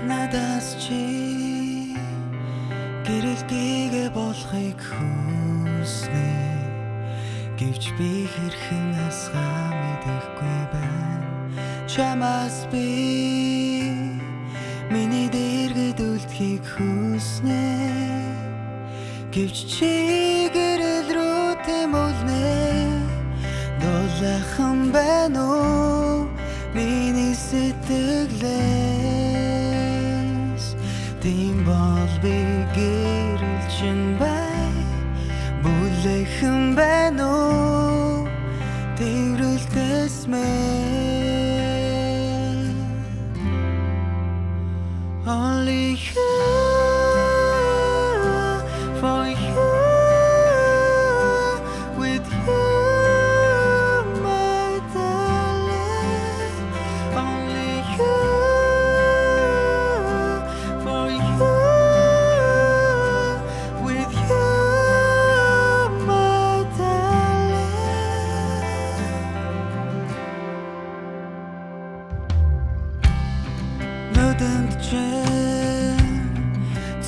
Надаас чи гэрэлтийгээ болохыг хүснэ гэвч би хэрхэн асгаа мэдэхгүй байна. Чамаас би миний дэргэд үлдэхийг хүснэ гэвч чи гэрэл рүү тэмүүлнэ. Дулаахан байна уу миний сэтгэлээс? Тийм бол би гэрэлчин бай. Бүлэхэн байна уу тэрэлтэс мэн? Only you, for you, with you, my darling. Only you, for you, with you, my darling. Нүдэнд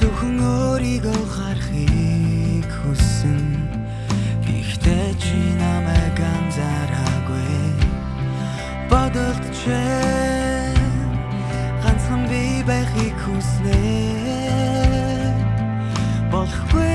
зөвхөн өөрийгөө харахыг хүсэн. Гэхдээ чи намайг анзаараагүй. Бодолд ганцхан би байхыг хүснэ. Болохгүй